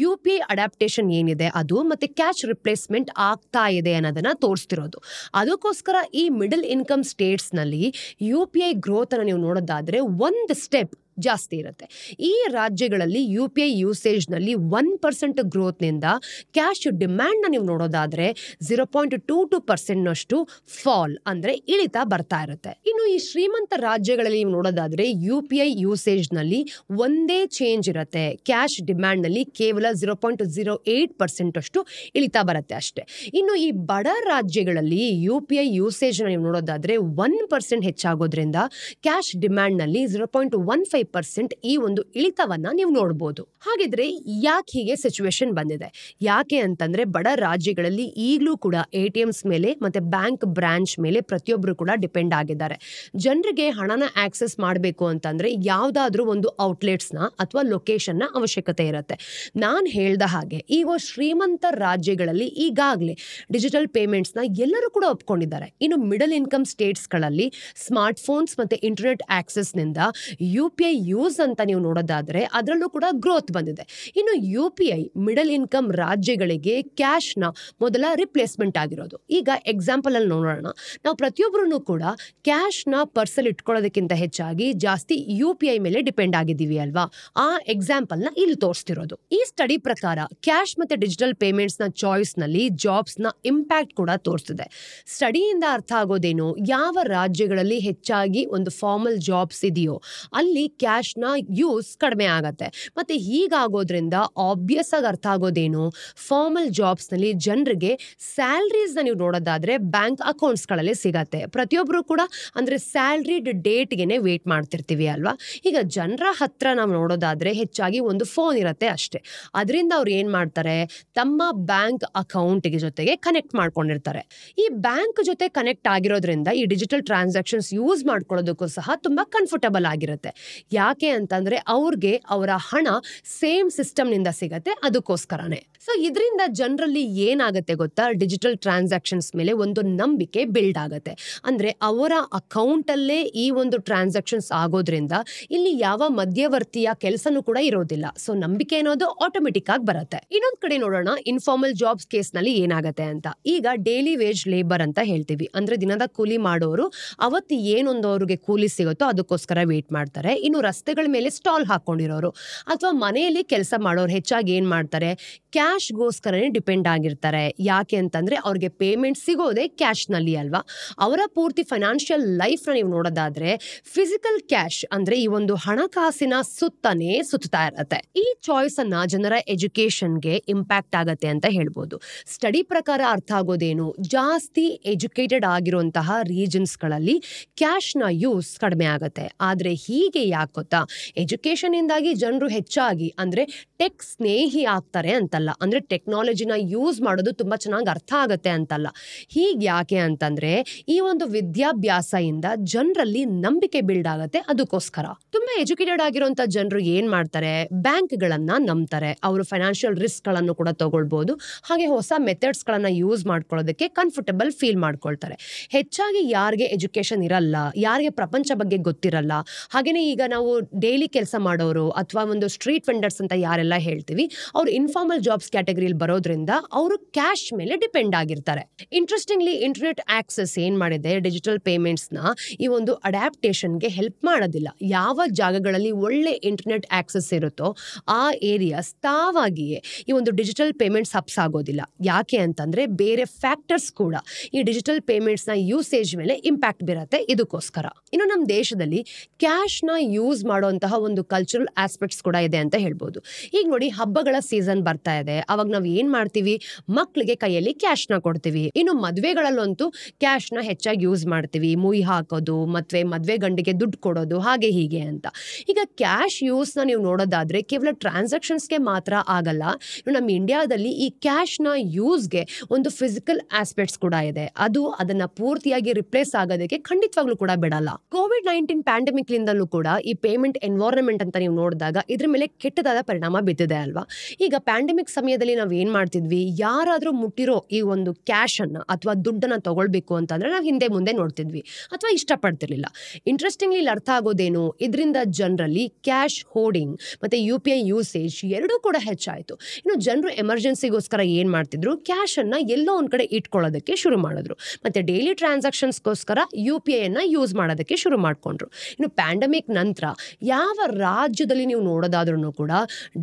UPI ಅಡಾಪ್ಟೇಷನ್ ಏನಿದೆ ಅದು ಮತ್ತೆ ಕ್ಯಾಶ್ ರಿಪ್ಲೇಸ್ಮೆಂಟ್ ಆಗ್ತಾ ಇದೆ ಅನ್ನೋದನ್ನ ತೋರಿಸ್ತಿರೋದು. ಅದಕ್ಕೋಸ್ಕರ ಈ ಮಿಡಲ್ ಇನ್ಕಮ್ ಸ್ಟೇಟ್ಸ್ ನಲ್ಲಿ UPI ಗ್ರೋತ್ ಅನ್ನ ನೀವು ನೋಡೋದಾದ್ರೆ ಒಂದು ಸ್ಟೆಪ್ ಜಾಸ್ತಿ ಇರುತ್ತೆ. ಈ ರಾಜ್ಯಗಳಲ್ಲಿ UPI ಯೂಸೇಜ್ ನಲ್ಲಿ 1% ಗ್ರೋತ್ ನಿಂದ ಕ್ಯಾಶ್ ಡಿಮ್ಯಾಂಡ್ ನ ನೀವು ನೋಡೋದಾದ್ರೆ 0.22% ನಷ್ಟು ಫಾಲ್ ಅಂದ್ರೆ ಇಳಿತ ಬರ್ತಾ ಇರುತ್ತೆ. ಇನ್ನು ಈ ಶ್ರೀಮಂತ ರಾಜ್ಯಗಳಲ್ಲಿ ನೀವು ನೋಡೋದಾದ್ರೆ UPI ಯೂಸೇಜ್ ನಲ್ಲಿ ಒಂದೇ ಚೇಂಜ್ ಇರುತ್ತೆ, ಕ್ಯಾಶ್ ಡಿಮ್ಯಾಂಡ್ ನಲ್ಲಿ ಕೇವಲ 0.08% ಅಷ್ಟು ಇಳಿತ ಬರುತ್ತೆ ಅಷ್ಟೇ. ಇನ್ನು ಈ ಬಡ ರಾಜ್ಯಗಳಲ್ಲಿ UPI ಯೂಸೇಜ್ ನೀವು ನೋಡೋದಾದ್ರೆ 1% ಹೆಚ್ಚಾಗೋದ್ರಿಂದ ಕ್ಯಾಶ್ ಡಿಮ್ಯಾಂಡ್ ನಲ್ಲಿ 0.15% ಈ ಒಂದು ಇಳಿತವನ್ನ ನೀವು ನೋಡಬಹುದು. ಹಾಗಿದ್ರೆ ಯಾಕೆ ಹೀಗೆ ಸಿಚುವೇಶನ್ ಬಂದಿದೆ, ಯಾಕೆ ಅಂತಂದ್ರೆ ಬಡ ರಾಜ್ಯಗಳಲ್ಲಿ ಈಗಲೂ ಕೂಡ ATMs ಮೇಲೆ ಮತ್ತೆ ಬ್ಯಾಂಕ್ ಬ್ರಾಂಚ್ ಮೇಲೆ ಪ್ರತಿಯೊಬ್ರು ಕೂಡ ಡಿಪೆಂಡ್ ಆಗಿದ್ದಾರೆ. ಜನರಿಗೆ ಹಣನ ಆಕ್ಸೆಸ್ ಮಾಡಬೇಕು ಅಂತಂದ್ರೆ ಯಾವ್ದಾದ್ರೂ ಒಂದು ಔಟ್ಲೆಟ್ಸ್ ನ ಅಥವಾ ಲೊಕೇಶನ್ ನ ಅವಶ್ಯಕತೆ ಇರುತ್ತೆ. ನಾನ್ ಹೇಳ್ದ ಹಾಗೆ ಈಗ ಶ್ರೀಮಂತ ರಾಜ್ಯಗಳಲ್ಲಿ ಈಗಾಗಲೇ ಡಿಜಿಟಲ್ ಪೇಮೆಂಟ್ಸ್ ನ ಎಲ್ಲರೂ ಕೂಡ ಒಪ್ಕೊಂಡಿದ್ದಾರೆ. ಇನ್ನು ಮಿಡಲ್ ಇನ್ಕಮ್ ಸ್ಟೇಟ್ಸ್ ಗಳಲ್ಲಿ ಸ್ಮಾರ್ಟ್ ಫೋನ್ಸ್ ಮತ್ತೆ ಇಂಟರ್ನೆಟ್ ಆಕ್ಸೆಸ್ ನಿಂದ UPI ಯೂಸ್ ಅಂತ ನೀವು ನೋಡೋದಾದ್ರೆ ಅದರಲ್ಲೂ ಕೂಡ ಗ್ರೋತ್ ಬಂದಿದೆ. ಇನ್ನು UPI ಮಿಡಲ್ ಇನ್ಕಮ್ ರಾಜ್ಯಗಳಿಗೆ ಕ್ಯಾಶ್ ನ ಮೊದಲ ರಿಪ್ಲೇಸ್ಮೆಂಟ್ ಆಗಿರೋದು. ಈಗ ಎಕ್ಸಾಂಪಲ್ ಅಲ್ಲಿ ನೋಡೋಣ, ನಾವು ಪ್ರತಿಯೊಬ್ಬರೂ ಕೂಡ ಕ್ಯಾಶ್ ನ ಪರ್ಸಲ್ ಇಟ್ಕೊಳ್ಳೋದಕ್ಕಿಂತ ಹೆಚ್ಚಾಗಿ ಜಾಸ್ತಿ UPI ಮೇಲೆ ಡಿಪೆಂಡ್ ಆಗಿದ್ದೀವಿ ಅಲ್ವಾ. ಆ ಎಕ್ಸಾಂಪಲ್ ನ ಇಲ್ಲಿ ತೋರಿಸ್ತಿರೋದು. ಈ ಸ್ಟಡಿ ಪ್ರಕಾರ ಕ್ಯಾಶ್ ಮತ್ತೆ ಡಿಜಿಟಲ್ ಪೇಮೆಂಟ್ಸ್ ನ ಚಾಯ್ಸ್ ನಲ್ಲಿ ಜಾಬ್ಸ್ ನ ಇಂಪ್ಯಾಕ್ಟ್ ಕೂಡ ತೋರಿಸ್ತಿದೆ. ಸ್ಟಡಿಯಿಂದ ಅರ್ಥ ಆಗೋದೇನು, ಯಾವ ರಾಜ್ಯಗಳಲ್ಲಿ ಹೆಚ್ಚಾಗಿ ಒಂದು ಫಾರ್ಮಲ್ ಜಾಬ್ಸ್ ಇದೆಯೋ ಅಲ್ಲಿ ಕ್ಯಾಶ್ ನ ಯೂಸ್ ಕಡಿಮೆ ಆಗತ್ತೆ. ಮತ್ತೆ ಹೀಗಾಗೋದ್ರಿಂದ ಆಬ್ವಿಯಸ್ ಆಗಿ ಅರ್ಥ ಆಗೋದೇನು, ಫಾರ್ಮಲ್ ಜಾಬ್ಸ್ ನಲ್ಲಿ ಜನರಿಗೆ ಸ್ಯಾಲರೀಸ್ ನ ನೀವು ನೋಡೋದಾದ್ರೆ ಬ್ಯಾಂಕ್ ಅಕೌಂಟ್ಸ್ ಗಳಲ್ಲಿ ಸಿಗತ್ತೆ. ಪ್ರತಿಯೊಬ್ರು ಕೂಡ ಅಂದ್ರೆ ಸ್ಯಾಲರಿಡ್ ಡೇಟ್ ಗೆನೆ ವೇಟ್ ಮಾಡ್ತಿರ್ತೀವಿ ಅಲ್ವಾ. ಈಗ ಜನರ ಹತ್ರ ನಾವು ನೋಡೋದಾದ್ರೆ ಹೆಚ್ಚಾಗಿ ಒಂದು ಫೋನ್ ಇರತ್ತೆ ಅಷ್ಟೇ. ಅದರಿಂದ ಅವ್ರು ಏನ್ ಮಾಡ್ತಾರೆ, ತಮ್ಮ ಬ್ಯಾಂಕ್ ಅಕೌಂಟ್ ಜೊತೆಗೆ ಕನೆಕ್ಟ್ ಮಾಡ್ಕೊಂಡಿರ್ತಾರೆ. ಈ ಬ್ಯಾಂಕ್ ಜೊತೆ ಕನೆಕ್ಟ್ ಆಗಿರೋದ್ರಿಂದ ಈ ಡಿಜಿಟಲ್ ಟ್ರಾನ್ಸಾಕ್ಷನ್ಸ್ ಯೂಸ್ ಮಾಡ್ಕೊಳ್ಳೋದಕ್ಕೂ ಸಹ ತುಂಬಾ ಕಂಫರ್ಟಬಲ್ ಆಗಿರುತ್ತೆ. ಯಾಕೆ ಅಂತಂದ್ರೆ ಅವ್ರಿಗೆ ಅವರ ಹಣ ಸೇಮ್ ಸಿಸ್ಟಮ್ ನಿಂದ ಸಿಗತ್ತೆ, ಅದಕ್ಕೋಸ್ಕರನೇ. ಸೊ ಇದರಿಂದ ಜನರಲ್ಲಿ ಏನಾಗುತ್ತೆ ಗೊತ್ತಾ, ಡಿಜಿಟಲ್ ಟ್ರಾನ್ಸಾಕ್ಷನ್ಸ್ ಮೇಲೆ ಒಂದು ನಂಬಿಕೆ ಬಿಲ್ಡ್ ಆಗತ್ತೆ. ಅಂದ್ರೆ ಅವರ ಅಕೌಂಟ್ ಅಲ್ಲೇ ಈ ಒಂದು ಟ್ರಾನ್ಸಾಕ್ಷನ್ಸ್ ಆಗೋದ್ರಿಂದ ಇಲ್ಲಿ ಯಾವ ಮಧ್ಯವರ್ತಿಯ ಕೆಲಸನೂ ಕೂಡ ಇರೋದಿಲ್ಲ. ಸೊ ನಂಬಿಕೆ ಅನ್ನೋದು ಆಟೋಮೆಟಿಕ್ ಆಗಿ ಬರುತ್ತೆ. ಇನ್ನೊಂದ್ ಕಡೆ ನೋಡೋಣ, ಇನ್ಫಾರ್ಮಲ್ ಜಾಬ್ಸ್ ಕೇಸ್ ನಲ್ಲಿ ಏನಾಗತ್ತೆ ಅಂತ. ಈಗ ಡೈಲಿ ವೇಜ್ ಲೇಬರ್ ಅಂತ ಹೇಳ್ತೀವಿ, ಅಂದ್ರೆ ದಿನದ ಕೂಲಿ ಮಾಡೋರು ಅವತ್ತು ಏನೊಂದು ಅವ್ರಿಗೆ ಕೂಲಿ ಸಿಗುತ್ತೋ ಅದಕ್ಕೋಸ್ಕರ ವೇಟ್ ಮಾಡ್ತಾರೆ. ಇನ್ನು ರಸ್ತೆಗಳ ಮೇಲೆ ಸ್ಟಾಲ್ ಹಾಕೊಂಡಿರೋರು ಅಥವಾ ಮನೆಯಲ್ಲಿ ಕೆಲಸ ಮಾಡೋರು ಹೆಚ್ಚಾಗಿ ಏನ್ ಮಾಡ್ತಾರೆ, ಕ್ಯಾಶ್ಗೋಸ್ಕರನೇ ಡಿಪೆಂಡ್ ಆಗಿರ್ತಾರೆ. ಯಾಕೆ ಅಂತಂದ್ರೆ ಅವ್ರಿಗೆ ಪೇಮೆಂಟ್ ಸಿಗೋದೇ ಕ್ಯಾಶ್ ನಲ್ಲಿ ಅಲ್ವಾ. ಅವರ ಪೂರ್ತಿ ಫೈನಾನ್ಷಿಯಲ್ ಲೈಫ್ ನ ನೀವು ನೋಡೋದಾದ್ರೆ ಫಿಸಿಕಲ್ ಕ್ಯಾಶ್ ಅಂದ್ರೆ ಈ ಒಂದು ಹಣಕಾಸಿನ ಸುತ್ತನೇ ಸುತ್ತಾ ಇರತ್ತೆ. ಈ ಚಾಯ್ಸ್ ಅನ್ನ ಜನರ ಎಜುಕೇಶನ್ಗೆ ಇಂಪ್ಯಾಕ್ಟ್ ಆಗತ್ತೆ ಅಂತ ಹೇಳ್ಬೋದು. ಸ್ಟಡಿ ಪ್ರಕಾರ ಅರ್ಥ ಆಗೋದೇನು, ಜಾಸ್ತಿ ಎಜುಕೇಟೆಡ್ ಆಗಿರುವಂತಹ ರೀಜನ್ಸ್ ಗಳಲ್ಲಿ ಕ್ಯಾಶ್ ನ ಯೂಸ್ ಕಡಿಮೆ ಆಗತ್ತೆ. ಆದ್ರೆ ಹೀಗೆ ಯಾಕೆ ಗೊತ್ತಾ, ಎಜುಕೇಶನ್ ಇಂದಾಗಿ ಜನರು ಹೆಚ್ಚಾಗಿ ಅಂದ್ರೆ ಟೆಕ್ ಸ್ನೇಹಿ ಆಗ್ತಾರೆ ಅಂತಲ್ಲ, ಅಂದ್ರೆ ಟೆಕ್ನಾಲಜಿನ ಯೂಸ್ ಮಾಡೋದು ತುಂಬಾ ಚೆನ್ನಾಗಿ ಅರ್ಥ ಆಗತ್ತೆ ಅಂತಲ್ಲ. ಹೀಗೆ ಯಾಕೆ ಅಂತಂದ್ರೆ ಈ ಒಂದು ವಿದ್ಯಾಭ್ಯಾಸ ಇಂದ ಜನರಲ್ಲಿ ನಂಬಿಕೆ ಬಿಲ್ಡ್ ಆಗತ್ತೆ. ಅದಕ್ಕೋಸ್ಕರ ತುಂಬಾ ಎಜುಕೇಟೆಡ್ ಆಗಿರುವಂತ ಜನರು ಏನ್ ಮಾಡ್ತಾರೆ, ಬ್ಯಾಂಕ್ ಗಳನ್ನ ನಂಬ್ತಾರೆ. ಅವರು ಫೈನಾನ್ಷಿಯಲ್ ರಿಸ್ಕ್ ಗಳನ್ನು ಕೂಡ ತಗೊಳ್ಬಹುದು. ಹಾಗೆ ಹೊಸ ಮೆಥಡ್ಸ್ ಗಳನ್ನ ಯೂಸ್ ಮಾಡ್ಕೊಳ್ಳೋದಕ್ಕೆ ಕಂಫರ್ಟಬಲ್ ಫೀಲ್ ಮಾಡ್ಕೊಳ್ತಾರೆ. ಹೆಚ್ಚಾಗಿ ಯಾರಿಗೆ ಎಜುಕೇಶನ್ ಇರಲ್ಲ, ಯಾರಿಗೆ ಪ್ರಪಂಚ ಬಗ್ಗೆ ಗೊತ್ತಿರಲ್ಲ, ಹಾಗೇನೆ ಈಗ ನಾವು ಡೈಲಿ ಕೆಲಸ ಮಾಡೋರು ಅಥವಾ ಒಂದು ಸ್ಟ್ರೀಟ್ ವೆಂಡರ್ಸ್ ಅಂತ ಯಾರೆಲ್ಲ ಹೇಳ್ತೀವಿ, ಅವ್ರು ಇನ್ಫಾರ್ಮಲ್ ಜಾಬ್ಸ್ ಕ್ಯಾಟಗರಿಯಲ್ಲಿ ಬರೋದ್ರಿಂದ ಅವರು ಕ್ಯಾಶ್ ಮೇಲೆ ಡಿಪೆಂಡ್ ಆಗಿರ್ತಾರೆ. ಇಂಟ್ರೆಸ್ಟಿಂಗ್ಲಿ ಇಂಟರ್ನೆಟ್ ಆಕ್ಸೆಸ್ ಏನ್ ಮಾಡಿದೆ, ಡಿಜಿಟಲ್ ಪೇಮೆಂಟ್ಸ್ ನ ಈ ಒಂದು ಅಡ್ಯಾಪ್ಟೇಷನ್ಗೆ ಹೆಲ್ಪ್ ಮಾಡೋದಿಲ್ಲ. ಯಾವ ಜಾಗಗಳಲ್ಲಿ ಒಳ್ಳೆ ಇಂಟರ್ನೆಟ್ ಆಕ್ಸೆಸ್ ಇರುತ್ತೋ ಆ ಏರಿಯಾಸ್ ತಾವಾಗಿಯೇ ಈ ಒಂದು ಡಿಜಿಟಲ್ ಪೇಮೆಂಟ್ಸ್ ಹಬ್ಸ್ ಆಗೋದಿಲ್ಲ. ಯಾಕೆ ಅಂತಂದ್ರೆ ಬೇರೆ ಫ್ಯಾಕ್ಟರ್ಸ್ ಕೂಡ ಈ ಡಿಜಿಟಲ್ ಪೇಮೆಂಟ್ಸ್ ನ ಯೂಸೇಜ್ ಮೇಲೆ ಇಂಪ್ಯಾಕ್ಟ್ ಬೀರತ್ತೆ. ಇದಕ್ಕೋಸ್ಕರ ಇನ್ನು ನಮ್ಮ ದೇಶದಲ್ಲಿ ಕ್ಯಾಶ್ ನ ಯೂಸ್ ಮಾಡುವಂತಹ ಒಂದು ಕಲ್ಚರಲ್ ಆಸ್ಪೆಕ್ಟ್ಸ್ ಕೂಡ ಇದೆ ಅಂತ ಹೇಳ್ಬೋದು. ಈಗ ನೋಡಿ, ಹಬ್ಬಗಳ ಸೀಸನ್ ಬರ್ತಾ ಇದೆ, ಅವಾಗ ನಾವ್ ಏನ್ ಮಾಡ್ತೀವಿ, ಮಕ್ಳಿಗೆ ಕೈಯಲ್ಲಿ ಕ್ಯಾಶ್ ನ ಕೊಡ್ತೀವಿ. ಇನ್ನು ಮದ್ವೆಗಳಲ್ಲಂತೂ ಕ್ಯಾಶ್ ನ ಹೆಚ್ಚಾಗಿ ಯೂಸ್ ಮಾಡ್ತೀವಿ, ಮುಯಿ ಹಾಕೋದು, ಮದ್ವೆ ಗಂಡಿಗೆ ದುಡ್ಡು ಕೊಡೋದು, ಹಾಗೆ ಹೀಗೆ ಅಂತ. ಈಗ ಕ್ಯಾಶ್ ಯೂಸ್ ನ ನೀವು ನೋಡೋದಾದ್ರೆ ಕೇವಲ ಟ್ರಾನ್ಸಾಕ್ಷನ್ಸ್ಗೆ ಮಾತ್ರ ಆಗಲ್ಲ. ನಮ್ಮ ಇಂಡಿಯಾದಲ್ಲಿ ಈ ಕ್ಯಾಶ್ ನ ಯೂಸ್ಗೆ ಒಂದು ಫಿಸಿಕಲ್ ಆಸ್ಪೆಕ್ಟ್ಸ್ ಕೂಡ ಇದೆ. ಅದನ್ನ ಪೂರ್ತಿಯಾಗಿ ರಿಪ್ಲೇಸ್ ಆಗೋದಕ್ಕೆ ಖಂಡಿತವಾಗ್ಲೂ ಕೂಡ ಬಿಡಲ್ಲ. ಕೋವಿಡ್-19 ಪ್ಯಾಂಡಮಿಕ್ ಲಿಂದಲೂ ಕೂಡ ಈ ಪೇಮೆಂಟ್ ಎನ್ವೈರನ್ಮೆಂಟ್ ಅಂತ ನೀವು ನೋಡಿದಾಗ ಇದ್ರ ಮೇಲೆ ಕೆಟ್ಟದಾದ ಪರಿಣಾಮ ಬಿದ್ದಿದೆ ಅಲ್ವಾ. ಈಗ ಪ್ಯಾಂಡಮಿಕ್ ಸಮಯದಲ್ಲಿ ನಾವ್ ಏನ್ ಮಾಡ್ತಿದ್ವಿ, ಯಾರಾದ್ರೂ ಮುಟ್ಟಿರೋ ಈ ಒಂದು ಕ್ಯಾಶ್ ಅನ್ನ ಅಥವಾ ದುಡ್ಡನ್ನ ತಗೊಳ್ಬೇಕು ಅಂತಂದ್ರೆ ನಾವ್ ಹಿಂದೆ ಮುಂದೆ ನೋಡ್ತಿದ್ವಿ ಅಥವಾ ಇಷ್ಟಪಡ್ತಿರ್ಲಿಲ್ಲ. ಇಂಟ್ರೆಸ್ಟಿಂಗ್ಲಿ ಇಲ್ಲಿ ಅರ್ಥ ಆಗೋದೇನು, ಇದರಿಂದ ಜನರಲ್ಲಿ ಕ್ಯಾಶ್ ಹೋರ್ಡಿಂಗ್ ಮತ್ತೆ UPI ಯೂಸೇಜ್ ಎರಡೂ ಕೂಡ ಹೆಚ್ಚಾಯ್ತು. ಇನ್ನು ಜನರು ಎಮರ್ಜೆನ್ಸಿಗೋಸ್ಕರ ಏನ್ ಮಾಡ್ತಿದ್ರು, ಕ್ಯಾಶ್ ಅನ್ನ ಎಲ್ಲೋ ಒಂದ್ ಕಡೆ ಇಟ್ಕೊಳ್ಳೋದಕ್ಕೆ ಶುರು ಮಾಡಿದ್ರು. ಮತ್ತೆ ಡೈಲಿ ಟ್ರಾನ್ಸಾಕ್ಷನ್ಸ್ಗೋಸ್ಕರ UPI ಅನ್ನ ಯೂಸ್ ಮಾಡೋದಕ್ಕೆ ಶುರು ಮಾಡ್ಕೊಂಡ್ರು. ಇನ್ನು ಪ್ಯಾಂಡಮಿಕ್ ನಂತರ ಯಾವ ರಾಜ್ಯದಲ್ಲಿ ನೀವು ನೋಡೋದಾದ್ರೂ ಕೂಡ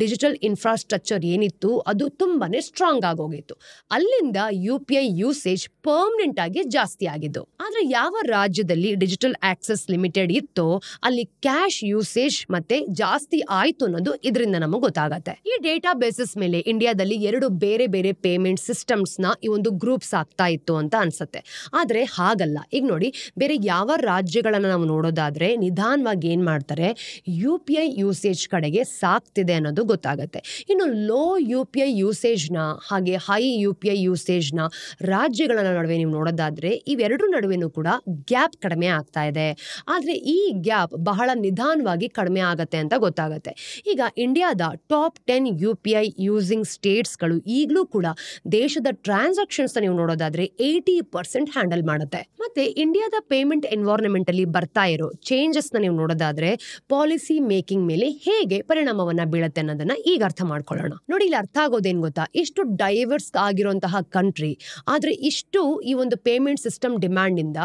ಡಿಜಿಟಲ್ ಇನ್ಫ್ರಾಸ್ಟ್ರಕ್ಚರ್ ಏನಿತ್ತು ಅದು ತುಂಬಾನೇ ಸ್ಟ್ರಾಂಗ್ ಆಗೋಗಿತ್ತು. ಅಲ್ಲಿಂದ UPI ಯೂಸೇಜ್ ಪರ್ಮನೆಂಟ್ ಆಗಿ ಜಾಸ್ತಿ ಆಗಿದ್ದು. ಆದ್ರೆ ಯಾವ ರಾಜ್ಯದಲ್ಲಿ ಡಿಜಿಟಲ್ ಆಕ್ಸೆಸ್ ಲಿಮಿಟೆಡ್ ಇತ್ತೋ ಅಲ್ಲಿ ಕ್ಯಾಶ್ ಯೂಸೇಜ್ ಮತ್ತೆ ಜಾಸ್ತಿ ಆಯ್ತು ಅನ್ನೋದು ಇದರಿಂದ ನಮಗೆ ಗೊತ್ತಾಗತ್ತೆ. ಈ ಡೇಟಾ ಬೇಸಿಸ್ ಮೇಲೆ ಇಂಡಿಯಾದಲ್ಲಿ ಎರಡು ಬೇರೆ ಬೇರೆ ಪೇಮೆಂಟ್ ಸಿಸ್ಟಮ್ಸ್ ನ ಈ ಒಂದು ಗ್ರೂಪ್ಸ್ ಆಗ್ತಾ ಇತ್ತು ಅಂತ ಅನ್ಸುತ್ತೆ. ಆದ್ರೆ ಹಾಗಲ್ಲ. ಈಗ ನೋಡಿ, ಬೇರೆ ಯಾವ ರಾಜ್ಯಗಳನ್ನ ನಾವು ನೋಡೋದಾದ್ರೆ ನಿಧಾನವಾಗಿ ಏನ್ ಮಾಡ್ತಾರೆ, UPI ಯೂಸೇಜ್ ಕಡೆಗೆ ಸಾಕ್ತಿದೆ ಅನ್ನೋದು ಗೊತ್ತಾಗತ್ತೆ. ಇನ್ನು ಲೋ UPI ಯೂಸೇಜ್ ನ ಹಾಗೆ ಹೈ UPI ಯೂಸೇಜ್ ನ ರಾಜ್ಯಗಳ ನಡುವೆ ನೀವು ನೋಡೋದಾದ್ರೆ ಇವೆರಡರ ನಡುವೆನೂ ಕೂಡ ಗ್ಯಾಪ್ ಕಡಿಮೆ ಆಗ್ತಾ ಇದೆ. ಆದ್ರೆ ಈ ಗ್ಯಾಪ್ ಬಹಳ ನಿಧಾನವಾಗಿ ಕಡಿಮೆ ಆಗತ್ತೆ ಅಂತ ಗೊತ್ತಾಗತ್ತೆ. ಈಗ ಇಂಡಿಯಾದ ಟಾಪ್ 10 UPI ಯೂಸಿಂಗ್ ಸ್ಟೇಟ್ಸ್ ಗಳು ಈಗಲೂ ಕೂಡ ದೇಶದ ಟ್ರಾನ್ಸಾಕ್ಷನ್ಸ್ ನೀವು ನೋಡೋದಾದ್ರೆ 80% ಹ್ಯಾಂಡಲ್ ಮಾಡುತ್ತೆ. ಮತ್ತೆ ಇಂಡಿಯಾದ ಪೇಮೆಂಟ್ ಎನ್ವೈರನ್ಮೆಂಟ್ ಅಲ್ಲಿ ಬರ್ತಾ ಇರೋ ಚೇಂಜಸ್ ನ ನೀವು ನೋಡೋದಾದ್ರೆ ಪಾಲಿಸಿ ಮೇಕಿಂಗ್ ಮೇಲೆ ಹೇಗೆ ಪರಿಣಾಮವನ್ನ ಬೀಳುತ್ತೆ ಅನ್ನೋದನ್ನ ಈಗ ಅರ್ಥ ಮಾಡ್ಕೊಳ್ಳೋಣ. ನೋಡಿ, ಇಲ್ಲಿ ಅರ್ಥ ಆಗೋದೇನ್ ಗೊತ್ತಾ, ಇಷ್ಟು ಡೈವರ್ಸ್ ಆಗಿರುವಂತಹ ಕಂಟ್ರಿ ಆದ್ರೆ ಇಷ್ಟು ಈ ಒಂದು ಪೇಮೆಂಟ್ ಸಿಸ್ಟಮ್ ಡಿಮ್ಯಾಂಡ್ ಇಂದ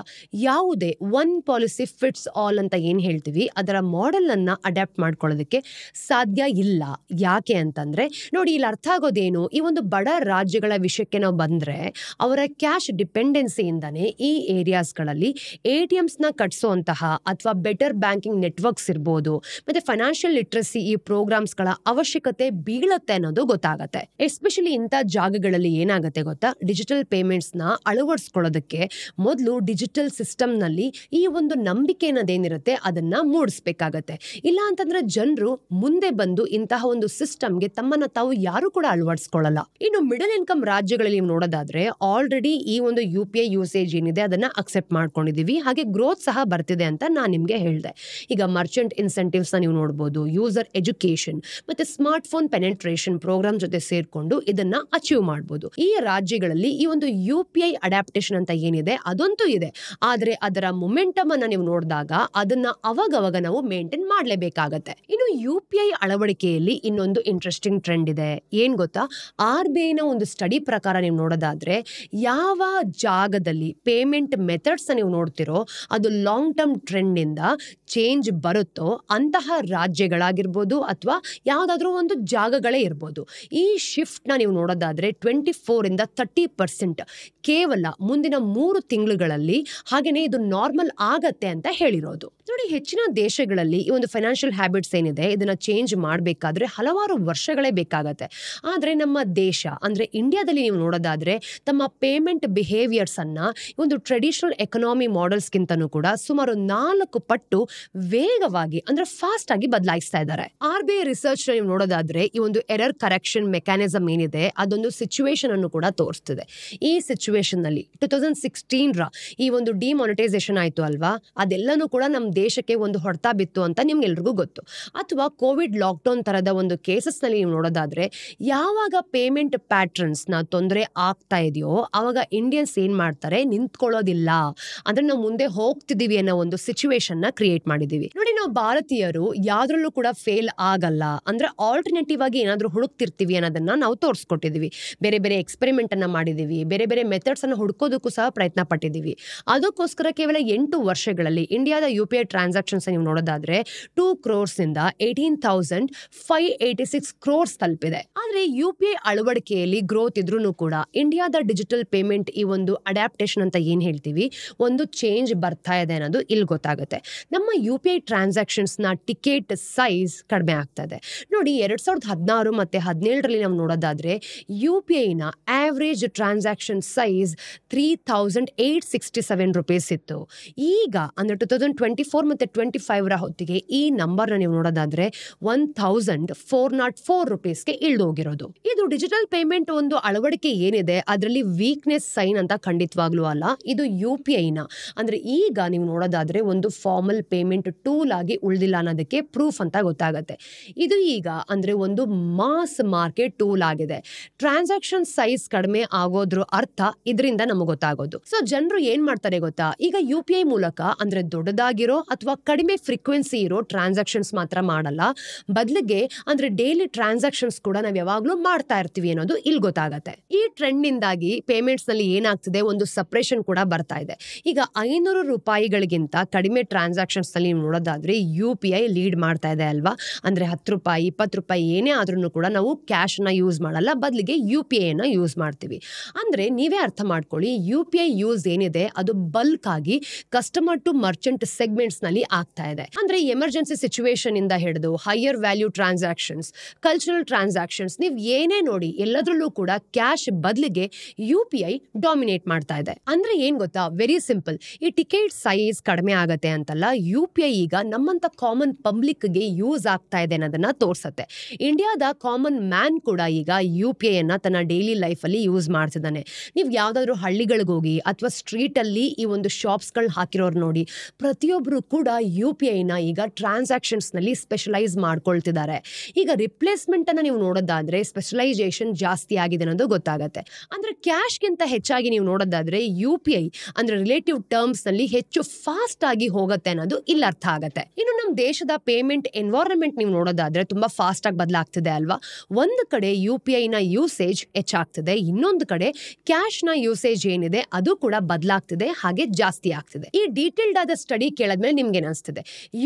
ಯಾವುದೇ ಒನ್ ಪಾಲಿಸಿ ಫಿಟ್ಸ್ ಆಲ್ ಅಂತ ಏನ್ ಹೇಳ್ತೀವಿ ಅದರ ಮಾಡೆಲ್ ಅನ್ನ ಅಡ್ಯಾಪ್ಟ್ ಮಾಡ್ಕೊಳ್ಳೋದಕ್ಕೆ ಸಾಧ್ಯ ಇಲ್ಲ. ಯಾಕೆ ಅಂತಂದ್ರೆ ನೋಡಿ, ಇಲ್ಲಿ ಅರ್ಥ ಆಗೋದೇನು, ಈ ಒಂದು ಬಡ ರಾಜ್ಯಗಳ ವಿಷಯಕ್ಕೆ ನಾವು ಬಂದ್ರೆ ಅವರ ಕ್ಯಾಶ್ ಡಿಪೆಂಡೆನ್ಸಿಯಿಂದಾನೇ ಈ ಏರಿಯಾಸ್ ಗಳಲ್ಲಿ ATMs ನ ಕಟ್ಸೋಂತಹ ಅಥವಾ ಬೆಟರ್ ಬ್ಯಾಂಕಿಂಗ್ ನೆಟ್ವರ್ಕ್ಸ್ ಇರ್ಬೋದು, ಮತ್ತೆ ಫೈನಾನ್ಷಿಯಲ್ ಲಿಟ್ರಸಿ ಈ ಪ್ರೋಗ್ರಾಮ್ಸ್ ಗಳ ಅವಶ್ಯಕತೆ ಬೀಳತ್ತೆ ಅನ್ನೋದು ಗೊತ್ತಾಗತ್ತೆ. ಎಸ್ಪೆಷಲಿ ಇಂಥ ಜಾಗಗಳಲ್ಲಿ ಏನಾಗತ್ತೆ ಗೊತ್ತಾ, ಡಿಜಿಟಲ್ ಪೇಮೆಂಟ್ಸ್ ನ ಅಳವಡಿಸ್ಕೊಳ್ಳೋದಕ್ಕೆ ಮೊದಲು ಡಿಜಿಟಲ್ ಸಿಸ್ಟಮ್ ನಲ್ಲಿ ಈ ಒಂದು ನಂಬಿಕೆ ಅನ್ನೋದೇನಿರುತ್ತೆ ಅದನ್ನ ಮೂಡಿಸ್ಬೇಕಾಗತ್ತೆ. ಇಲ್ಲ ಅಂತಂದ್ರೆ ಜನರು ಮುಂದೆ ಬಂದು ಇಂತಹ ಒಂದು ಸಿಸ್ಟಮ್ಗೆ ತಮ್ಮನ್ನ ತಾವು ಯಾರು ಕೂಡ ಅಳವಡಿಸ್ಕೊಳ್ಳಲ್ಲ. ಇನ್ನು ಮಿಡಲ್ ಇನ್ಕಮ್ ರಾಜ್ಯಗಳಲ್ಲಿ ನೀವು ನೋಡೋದಾದ್ರೆ ಆಲ್ರೆಡಿ ಈ ಒಂದು UPI ಯೂಸೇಜ್ ಏನಿದೆ ಅದನ್ನ ಅಕ್ಸೆಪ್ಟ್ ಮಾಡ್ಕೊಂಡಿದೀವಿ, ಹಾಗೆ ಗ್ರೋತ್ ಸಹ ಬರ್ತಿದೆ ಅಂತ ನಾನ್ ನಿಮ್ಗೆ ಹೇಳ್ದೆ. ಈಗ ಮರ್ಚೆಂಟ್ ಇನ್ಸೆಂಟಿವ್ಸ್ ನ ನೀವು ನೋಡಬಹುದು, ಯೂಸರ್ ಎಜುಕೇಶನ್ ಮತ್ತೆ ಸ್ಮಾರ್ಟ್ ಫೋನ್ ಪೆನೆಟ್ರೇಷನ್ ಪ್ರೋಗ್ರಾಮ್ ಜೊತೆ ಸೇರ್ಕೊಂಡು ಇದನ್ನ ಅಚೀವ್ ಮಾಡಬಹುದು. ಈ ರಾಜ್ಯಗಳಲ್ಲಿ ಈ ಒಂದು UPI ಅಡ್ಯಾಪ್ಟೇಷನ್ ಅಂತ ಏನಿದೆ ಅದಂತೂ ಇದೆ. ಆದ್ರೆ ಅದರ ಮೊಮೆಂಟಮ್ ಅನ್ನ ನೀವು ನೋಡಿದಾಗ ಅದನ್ನ ಅವಾಗವಾಗ ನಾವು ಮೇಂಟೈನ್ ಮಾಡ್ಲೇಬೇಕಾಗತ್ತೆ. ಇನ್ನು UPI ಅಳವಡಿಕೆಯಲ್ಲಿ ಇನ್ನೊಂದು ಇಂಟ್ರೆಸ್ಟಿಂಗ್ ಟ್ರೆಂಡ್ ಇದೆ. ಏನ್ ಗೊತ್ತಾ, RBI ನ ಒಂದು ಸ್ಟಡಿ ಪ್ರಕಾರ ನೀವು ನೋಡೋದಾದ್ರೆ ಯಾವ ಜಾಗದಲ್ಲಿ ಪೇಮೆಂಟ್ ಮೆಥಡ್ಸ್ ನೀವು ನೋಡ್ತಿರೋ ಅದು ಲಾಂಗ್ ಟರ್ಮ್ ಟ್ರೆಂಡ್ ಇಂದ ಚೇಂಜ್ ಬರುತ್ತೆ ಹೇಳುತ್ತೋ ಅಂತಹ ರಾಜ್ಯಗಳಾಗಿರ್ಬೋದು ಅಥವಾ ಯಾವುದಾದ್ರೂ ಒಂದು ಜಾಗಗಳೇ ಇರ್ಬೋದು. ಈ ಶಿಫ್ಟ್ನ ನೀವು ನೋಡೋದಾದ್ರೆ 24-30% ಕೇವಲ ಮುಂದಿನ 3 ತಿಂಗಳುಗಳಲ್ಲಿ, ಹಾಗೇನೆ ಇದು ನಾರ್ಮಲ್ ಆಗತ್ತೆ ಅಂತ ಹೇಳಿರೋದು. ನೋಡಿ, ಹೆಚ್ಚಿನ ದೇಶಗಳಲ್ಲಿ ಈ ಒಂದು ಫೈನಾನ್ಷಿಯಲ್ ಹ್ಯಾಬಿಟ್ಸ್ ಏನಿದೆ ಇದನ್ನ ಚೇಂಜ್ ಮಾಡಬೇಕಾದ್ರೆ ಹಲವಾರು ವರ್ಷಗಳೇ ಬೇಕಾಗತ್ತೆ. ಆದ್ರೆ ನಮ್ಮ ದೇಶ ಅಂದ್ರೆ ಇಂಡಿಯಾದಲ್ಲಿ ನೀವು ನೋಡೋದಾದ್ರೆ ತಮ್ಮ ಪೇಮೆಂಟ್ ಬಿಹೇವಿಯರ್ಸ್ ಅನ್ನ ಒಂದು ಟ್ರೆಡಿಷನಲ್ ಎಕನಾಮಿ ಮಾಡೆಲ್ಸ್ಗಿಂತನೂ ಕೂಡ ಸುಮಾರು 4 ಪಟ್ಟು ವೇಗವಾಗಿ ಅಂದ್ರೆ ಫಾಸ್ಟ್ ಆಗಿ ಬದಲಾಯಿಸ್ತಾ ಇದ್ದಾರೆ. RBI ರಿಸರ್ಚ್ ನೀವು ನೋಡೋದಾದ್ರೆ ಈ ಒಂದು ಎರರ್ ಕರೆಕ್ಷನ್ ಮೆಕ್ಯಾನಿಸಮ್ ಏನಿದೆ ಅದೊಂದು ಸಿಚುವೇಶನ್ ಅನ್ನು ಕೂಡ ತೋರಿಸ್ತಿದೆ. ಈ ಸಿಚುವೇಶನ್ ನಲ್ಲಿ 2016 ಈ ಒಂದು ಡಿಮಾನಿಟೈಸೇಷನ್ ಆಯ್ತು ಅಲ್ವಾ, ಅದೆಲ್ಲನೂ ಕೂಡ ನಮ್ಮ ದೇಶಕ್ಕೆ ಒಂದು ಹೊಡೆತ ಬಿತ್ತು ಅಂತ ನಿಮ್ಗೆಲ್ರಿಗೂ ಗೊತ್ತು. ಅಥವಾ ಕೋವಿಡ್ ಲಾಕ್ಡೌನ್ ತರದ ಒಂದು ಕೇಸಸ್ ನಲ್ಲಿ ನೀವು ನೋಡೋದಾದ್ರೆ ಯಾವಾಗ ಪೇಮೆಂಟ್ ಪ್ಯಾಟ್ರನ್ಸ್ ನ ತೊಂದರೆ ಆಗ್ತಾ ಇದೆಯೋ ಅವಾಗ ಇಂಡಿಯನ್ಸ್ ಏನ್ ಮಾಡ್ತಾರೆ, ನಿಂತ್ಕೊಳ್ಳೋದಿಲ್ಲ, ಅಂದ್ರೆ ನಾವು ಮುಂದೆ ಹೋಗ್ತಿದೀವಿ ಅನ್ನೋ ಒಂದು ಸಿಚುವೇಶನ್ ನ ಕ್ರಿಯೇಟ್ ಮಾಡಿದೀವಿ. ನೋಡಿ, ನಾವು ಭಾರತೀಯರು ಯಾವ್ದ್ರಲ್ಲೂ ಕೂಡ ಫೇಲ್ ಆಗಲ್ಲ, ಅಂದ್ರೆ ಆಲ್ಟರ್ನೇಟಿವ್ ಆಗಿ ಏನಾದ್ರೂ ಹುಡುಕ್ತಿರ್ತೀವಿ ಅನ್ನೋದನ್ನ ನಾವು ತೋರಿಸ್ಕೊಟ್ಟಿದೀವಿ. ಬೇರೆ ಬೇರೆ ಎಕ್ಸ್ಪೆರಿಮೆಂಟ್ ಅನ್ನ ಮಾಡಿದೀವಿ, ಬೇರೆ ಬೇರೆ ಮೆಥಡ್ಸ್ ಅನ್ನ ಹುಡುಕೋದಕ್ಕೂ ಸಹ ಪ್ರಯತ್ನ ಪಟ್ಟಿದೀವಿ. ಅದಕ್ಕೋಸ್ಕರ ಕೇವಲ 8 ವರ್ಷಗಳಲ್ಲಿ ಇಂಡಿಯಾದ UPI ಟ್ರಾನ್ಸಾಕ್ಷನ್ಸ್ ನೀವು ನೋಡೋದಾದ್ರೆ 2 crores ಇಂದ 18,586 crores ತಲುಪಿದೆ. ಆದ್ರೆ UPI ಅಳವಡಿಕೆಯಲ್ಲಿ ಗ್ರೋತ್ ಇದ್ರೂ ಕೂಡ ಇಂಡಿಯಾದ ಡಿಜಿಟಲ್ ಪೇಮೆಂಟ್ ಈ ಒಂದು ಅಡ್ಯಾಪ್ಟೇಷನ್ ಅಂತ ಏನ್ ಹೇಳ್ತೀವಿ, ಒಂದು ಚೇಂಜ್ ಬರ್ತಾ ಇದೆ ಅನ್ನೋದು ಇಲ್ಲಿ ಗೊತ್ತಾಗುತ್ತೆ. ನಮ್ಮ UPI ಟ್ರಾನ್ಸಾಕ್ಷನ್ಸ್ ನ ಟಿಕೆಟ್ ಸೈಜ್ ಕಡಿಮೆ ಆಗ್ತಾ ಇದೆ. ನೋಡಿ, 2016 ಮತ್ತೆ 2017 ನಾವು ನೋಡೋದಾದ್ರೆ UPI ನ ಆವರೇಜ್ ಟ್ರಾನ್ಸಾಕ್ಷನ್ ಸೈಜ್ 3,867 rupees ಇತ್ತು. ಈಗ ಅಂದ್ರೆ 2024 ಮತ್ತೆ 25 ಹೊತ್ತಿಗೆ ಈ ನಂಬರ್ ನೀವು ನೋಡೋದಾದ್ರೆ 1,404 rupeesಗೆ ಇಳಿದು ಹೋಗಿರೋದು. ಇದು ಡಿಜಿಟಲ್ ಪೇಮೆಂಟ್ ಒಂದು ಅಳವಡಿಕೆ ಏನಿದೆ ಅದರಲ್ಲಿ ವೀಕ್ನೆಸ್ ಸೈನ್ ಅಂತ ಖಂಡಿತವಾಗ್ಲೂ ಅಲ್ಲ. ಇದು UPI ನ ಅಂದ್ರೆ ಈಗ ನೀವು ನೋಡೋದಾದ್ರೆ ಒಂದು ಫಾರ್ಮಲ್ ಪೇಮೆಂಟ್ ಟೂಲ್ ಆಗಿ ಉಳಿದಿಲ್ಲ ಅನ್ನೋದಕ್ಕೆ ಪ್ರೂಫ್ ಅಂತ ಗೊತ್ತಾಗುತ್ತೆ. ಇದು ಈಗ ಅಂದ್ರೆ ಒಂದು ಮಾಸ್ ಮಾರ್ಕೆಟ್ ಟೂಲ್ ಆಗಿದೆ. ಟ್ರಾನ್ಸಾಕ್ಷನ್ ಸೈಜ್ ಕಡಿಮೆ ಆಗೋದ್ರ ಅರ್ಥ ಇದರಿಂದ ನಮಗೆ ಗೊತ್ತಾಗೋದು. ಸೊ ಜನರು ಏನ್ ಮಾಡ್ತಾರೆ ಗೊತ್ತಾ, ಈಗ UPI ಮೂಲಕ ಅಂದ್ರೆ ದೊಡ್ಡದಾಗಿರೋ ಅಥವಾ ಕಡಿಮೆ ಫ್ರೀಕ್ವೆನ್ಸಿ ಇರೋ ಟ್ರಾನ್ಸಾಕ್ಷನ್ಸ್ ಮಾತ್ರ ಮಾಡಲ್ಲ, ಬದಲಿಗೆ ಅಂದ್ರೆ ಡೈಲಿ ಟ್ರಾನ್ಸಾಕ್ಷನ್ಸ್ ಕೂಡ ನಾವ್ ಯಾವಾಗ್ಲೂ ಮಾಡ್ತಾ ಇರ್ತೀವಿ ಅನ್ನೋದು ಇಲ್ಲಿ ಗೊತ್ತಾಗತ್ತೆ. ಈ ಟ್ರೆಂಡ್ ನಿಂದಾಗಿ ಪೇಮೆಂಟ್ಸ್ ನಲ್ಲಿ ಏನಾಗ್ತಿದೆ, ಒಂದು ಸಪರೇಷನ್ ಕೂಡ ಬರ್ತಾ ಇದೆ. ಈಗ 500 ರೂಪಾಯಿಗಳಿಗಿಂತ ಕಡಿಮೆ ಟ್ರಾನ್ಸಾಕ್ಷನ್ಸ್ ನಲ್ಲಿ ನೋಡೋದಾದ್ರೆ UPI ಲೀಡ್ ಮಾಡ್ತಾ ಇದೆ ಅಲ್ವಾ. ಅಂದ್ರೆ 10 ರೂಪಾಯಿ 20 ರೂಪಾಯಿ ಏನೇ ಆದ್ರೂ ಕೂಡ ನಾವು ಕ್ಯಾಶ್ ನ ಯೂಸ್ ಮಾಡಲ್ಲ, ಬದಲಿಗೆ UPI ನ ಯೂಸ್ ಮಾಡ್ತೀವಿ. ಅಂದ್ರೆ ನೀವೇ ಅರ್ಥ ಮಾಡ್ಕೊಳ್ಳಿ, UPI ಯೂಸ್ ಏನಿದೆ ಅದು ಬಲ್ಕ್ ಆಗಿ ಕಸ್ಟಮರ್ ಟು ಮರ್ಚೆಂಟ್ ಸೆಗ್ಮೆಂಟ್ಸ್ ನಲ್ಲಿ ಆಗ್ತಾ ಇದೆ. ಅಂದ್ರೆ ಎಮರ್ಜೆನ್ಸಿ ಸಿಚುವೇಶನ್ ಇಂದ ಹಿಡಿದು higher value transactions, cultural transactions, ನೀವು ಏನೇ ನೋಡಿ ಎಲ್ಲದರಲ್ಲೂ ಕೂಡ ಕ್ಯಾಶ್ ಬದಲಿಗೆ UPI ಡಾಮಿನೇಟ್ ಮಾಡ್ತಾ ಇದೆ. ಅಂದ್ರೆ ಏನ್ ಗೊತ್ತಾ, ವೆರಿ ಸಿಂಪಲ್. ಈ ಟಿಕೆಟ್ ಸೈಜ್ ಕಡಿಮೆ ಆಗತ್ತೆ ಅಂತಲ್ಲ, UPI ಈಗ ನಮ್ಮಂತ ಕಾಮನ್ ಪಬ್ಲಿಕ್ ಗೆ ಯೂಸ್ ಆಗ್ತಾ ಇದೆ ಅನ್ನೋದನ್ನ ತೋರ್ಸತ್ತೆ. ಇಂಡಿಯಾದ ಕಾಮನ್ ಮ್ಯಾನ್ ಕೂಡ ಈಗ UPI ಅನ್ನ ತನ್ನ ಡೈಲಿ ಲೈಫ್ ಅಲ್ಲಿ ಯೂಸ್ ಮಾಡ್ತಿದ್ದಾನೆ. ನೀವು ಯಾವ್ದಾದ್ರು ಹಳ್ಳಿಗಳಿಗೆ ಹೋಗಿ ಅಥವಾ ಸ್ಟ್ರೀಟ್ ಅಲ್ಲಿ ಈ ಒಂದು ಶಾಪ್ಸ್ ಗಳು ಹಾಕಿರೋರು ನೋಡಿ, ಪ್ರತಿಯೊಬ್ರು ಕೂಡ UPI ನ ಈಗ ಟ್ರಾನ್ಸಾಕ್ಷನ್ಸ್ ನಲ್ಲಿ ಸ್ಪೆಷಲೈಸ್ ಮಾಡ್ಕೊಳ್ತಿದ್ದಾರೆ. ಈಗ ರಿಪ್ಲೇಸ್ಮೆಂಟ್ ಅನ್ನ ನೀವು ನೋಡೋದಾದ್ರೆ ಸ್ಪೆಷಲೈಸೇಷನ್ ಜಾಸ್ತಿ ಆಗಿದೆ ಅನ್ನೋದು ಗೊತ್ತಾಗತ್ತೆ. ಅಂದ್ರೆ ಕ್ಯಾಶ್ ಗಿಂತ ಹೆಚ್ಚಾಗಿ ನೀವು ನೋಡೋದಾದ್ರೆ UPI ಅಂದ್ರೆ ರಿಲೇಟಿವ್ ಟರ್ಮ್ಸ್ ನಲ್ಲಿ ಹೆಚ್ಚು ಫಾಸ್ಟ್ ಆಗಿ ಹೋಗುತ್ತೆ ಅನ್ನೋದು ಇಲ್ಲಿ ಅರ್ಥ ಆಗತ್ತೆ. ಇನ್ನು ನಮ್ಮ ದೇಶದ ಪೇಮೆಂಟ್ ಎನ್ವೈರನ್ಮೆಂಟ್ ನೀವು ನೋಡೋದಾದ್ರೆ ತುಂಬಾ ಫಾಸ್ಟ್ ಆಗಿ ಬದಲಾಗ್ತಿದೆ ಅಲ್ವಾ. ಒಂದು ಕಡೆ UPI ನ ಯೂಸೇಜ್ ಹೆಚ್ಚಾಗ್ತಿದೆ, ಇನ್ನೊಂದು ಕಡೆ ಕ್ಯಾಶ್ ನ ಯೂಸೇಜ್ ಏನಿದೆ ಅದು ಕೂಡ ಬದಲಾಗ್ತಿದೆ, ಹಾಗೆ ಜಾಸ್ತಿ ಆಗ್ತಿದೆ. ಈ ಡೀಟೇಲ್ಡ್ ಆದ ಸ್ಟಡಿ ಕೇಳಿದ್ಮೇಲೆ ನಿಮ್ಗೆ ಏನಿಸ್ತಿದೆ,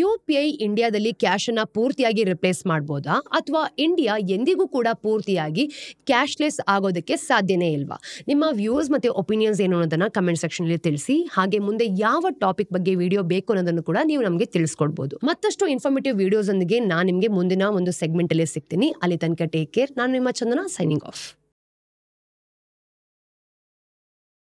UPI ಇಂಡಿಯಾದಲ್ಲಿ ಕ್ಯಾಶ್ ಅನ್ನ ಪೂರ್ತಿಯಾಗಿ ರಿಪ್ಲೇಸ್ ಮಾಡಬಹುದಾ ಅಥವಾ ಇಂಡಿಯಾ ಎಂದಿಗೂ ಕೂಡ ಪೂರ್ತಿಯಾಗಿ ಕ್ಯಾಶ್ಲೆಸ್ ಆಗೋದಕ್ಕೆ ಸಾಧ್ಯನೇ ಇಲ್ವಾ? ನಿಮ್ಮ ವ್ಯೂಸ್ ಮತ್ತೆ ಒಪಿನಿಯನ್ಸ್ ಏನು ಅನ್ನೋದನ್ನ ಕಮೆಂಟ್ ಸೆಕ್ಷನ್ ಅಲ್ಲಿ ತಿಳಿಸಿ. ಹಾಗೆ ಮುಂದೆ ಯಾವ ಟಾಪಿಕ್ ಬಗ್ಗೆ ವಿಡಿಯೋ ಬೇಕು ಅನ್ನೋದನ್ನು ಕೂಡ ನೀವು ನಮಗೆ ತಿಳಿಸ್ಕೊಡ್ಬೋದು. ಮತ್ತಷ್ಟು ಇನ್ಫಾರ್ಮೇಟಿವ್ ವಿಡಿಯೋಸ್ ಒಂದಿಗೆ ನಾನು ನಿಮಗೆ ಮುಂದಿನ ಒಂದು ಸೆಗ್ಮೆಂಟ್ ಅಲ್ಲಿ ಸಿಗ್ತೀನಿ. ಅಲ್ಲಿ ತನಕ ಟೇಕ್ ಕೇರ್. ನಾನು ನಿಮ್ಮ ಚಂದನ, ಸೈನಿಂಗ್ ಆಫ್.